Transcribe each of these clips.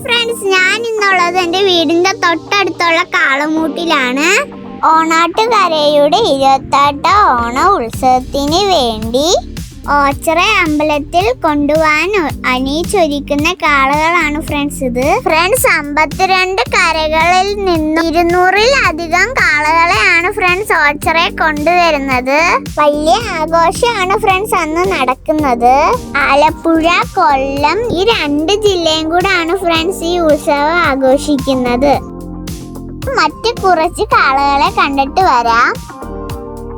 Friends, ഞാൻ ഇന്നുള്ളത് എൻ്റെ വീടിന്റെ തൊട്ടടുത്തുള്ള കാളമൂട്ടിലാണ്. ഓണാട്ടുകരയുടെ 28 ഓണ ഉത്സവത്തിന് വേണ്ടി ഓച്ചിറ അമ്പലത്തിൽ കൊണ്ടുപോകാൻ അണിയിച്ചൊരുക്കുന്ന കാളകളാണ് ഫ്രണ്ട്സ് ഇത്. ഫ്രണ്ട്സ്, 52 കരകളിൽ നിന്നും 200-ലധികം കാളകളെയാണ് ഫ്രണ്ട്സ് ഓച്ചിറയെ കൊണ്ടുവരുന്നത്. വലിയ ആഘോഷമാണ് ഫ്രണ്ട്സ് അന്ന് നടക്കുന്നത്. ആലപ്പുഴ, കൊല്ലം ഈ 2 ജില്ലയും കൂടാണ് ഫ്രണ്ട്സ് ഈ ഉത്സവം ആഘോഷിക്കുന്നത്. മറ്റ് കുറച്ച് കാളകളെ കണ്ടിട്ട് വരാം.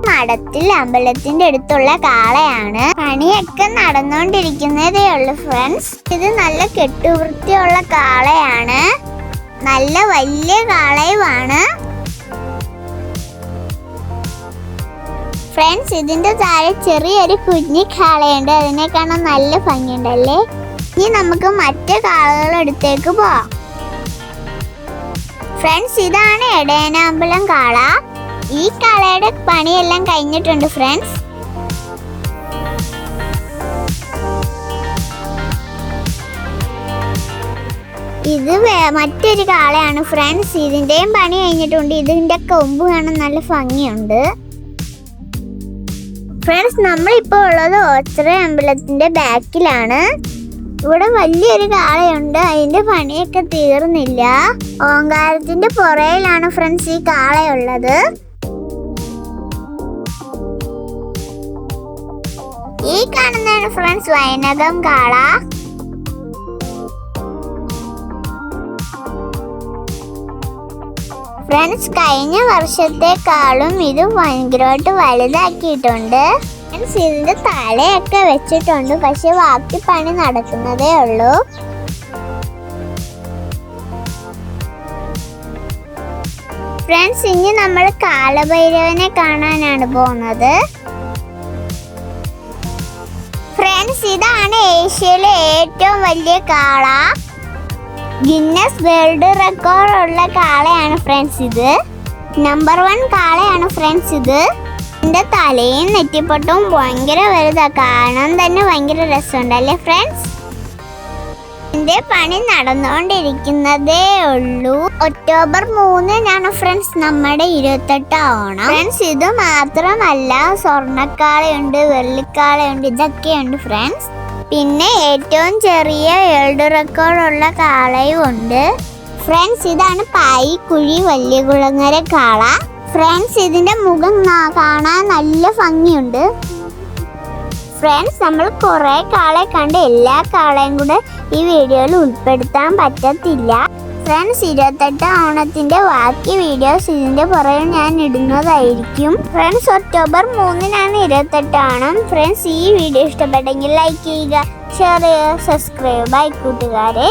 മഠത്തിൽ അമ്പലത്തിന്റെ അടുത്തുള്ള കാളയാണ്. പണിയൊക്കെ നടന്നുകൊണ്ടിരിക്കുന്നതേ ഉള്ളു ഫ്രണ്ട്സ്. ഇത് നല്ല കെട്ടുവൃത്തിയുള്ള കാളയാണ്. നല്ല വലിയ കാളയുമാണ് ഫ്രണ്ട്സ്. ഇതിന്റെ താഴെ ചെറിയൊരു കുഞ്ഞി കാളയുണ്ട്. അതിനെ കാണാൻ നല്ല ഭംഗിയുണ്ടല്ലേ. ഇനി നമുക്ക് മറ്റു കാളകളടുത്തേക്ക് പോവാം. ഫ്രണ്ട്സ്, ഇതാണ് എടയനാമ്പലം കാള. ഈ കാളയുടെ പണിയെല്ലാം കഴിഞ്ഞിട്ടുണ്ട് ഫ്രണ്ട്സ്. ഇത് മറ്റൊരു കാളയാണ് ഫ്രണ്ട്സ്. ഇതിന്റെയും പണി കഴിഞ്ഞിട്ടുണ്ട്. ഇതിന്റെ കൊമ്പ് കാണാൻ നല്ല ഭംഗിയുണ്ട് ഫ്രണ്ട്സ്. നമ്മളിപ്പോ ഉള്ളത് ഓച്ചിറ അമ്പലത്തിന്റെ ബാക്കിലാണ്. ഇവിടെ വലിയൊരു കാളയുണ്ട്. അതിന്റെ പണിയൊക്കെ തീർന്നില്ല. ഓങ്കാരത്തിന്റെ പുറയിലാണ് ഫ്രണ്ട്സ് ഈ കാളയുള്ളത്. ഈ കാണുന്നതാണ് ഫ്രണ്ട്സ് വൈനകം കാള. ഫ്രണ്ട്സ്, കഴിഞ്ഞ വർഷത്തെക്കാളും ഇത് ഭയങ്കരമായിട്ട് വലുതാക്കിയിട്ടുണ്ട്. ഫ്രണ്ട്സ്, ഇതിന്റെ തലയൊക്കെ വെച്ചിട്ടുണ്ട്. പക്ഷെ ബാക്കി പണി നടക്കുന്നതേ ഉള്ളൂ. ഫ്രണ്ട്സ്, ഇനി നമ്മൾ കാലഭൈരവനെ കാണാനാണ് പോകുന്നത്. ഫ്രണ്ട്സ്, ഇതാണ് ഏഷ്യയിലെ ഏറ്റവും വലിയ കാള. ഗിന്നസ് വേൾഡ് റെക്കോർഡ് ഉള്ള കാളയാണ് ഫ്രണ്ട്സ് ഇത്. നമ്പർ 1 കാളയാണ് ഫ്രണ്ട്സ് ഇത്. ഇതിന്റെ തലയും നെറ്റിപ്പൊട്ടും ഭയങ്കര വലുതാ. കാണാൻ തന്നെ ഭയങ്കര രസമുണ്ടല്ലേ ഫ്രണ്ട്സ്. ഇതിന്റെ പണി നടന്നുകൊണ്ടിരിക്കുന്നതേ ഉള്ളൂ. ഒക്ടോബർ 3-നാണ് ഫ്രണ്ട്സ് നമ്മുടെ 28 ഓണം. ഫ്രണ്ട്സ്, ഇത് മാത്രമല്ല, സ്വർണ്ണക്കാളയുണ്ട്, വെള്ളിക്കാളയുണ്ട്, ഇതൊക്കെയുണ്ട് ഫ്രണ്ട്സ്. പിന്നെ ഏറ്റവും ചെറിയ വേൾഡ് റെക്കോർഡുള്ള കാളയും ഉണ്ട് ഫ്രണ്ട്സ്. ഇതാണ് പായിക്കുഴി വലിയ കുളങ്ങര കാള. ഫ്രണ്ട്സ്, ഇതിന്റെ മുഖം കാണാൻ നല്ല ഭംഗിയുണ്ട്. ഫ്രണ്ട്സ്, നമ്മൾ കുറെ കാളെ കണ്ട് എല്ലാ കാളയും കൂടെ ഈ വീഡിയോയിൽ ഉൾപ്പെടുത്താൻ പറ്റത്തില്ല. ഫ്രണ്ട്സ്, 28 ഓണത്തിന്റെ ബാക്കി വീഡിയോസ് ഇതിന്റെ പുറകിൽ ഞാൻ ഇടുന്നതായിരിക്കും. ഫ്രണ്ട്സ്, ഒക്ടോബർ 3-നാണ് 28 ഓണം. ഫ്രണ്ട്സ്, ഈ വീഡിയോ ഇഷ്ടപ്പെട്ടെങ്കിൽ ലൈക്ക് ചെയ്യുക, ഷെയർ ചെയ്യുക, സബ്സ്ക്രൈബ്. ബൈ കൂട്ടുകാരെ.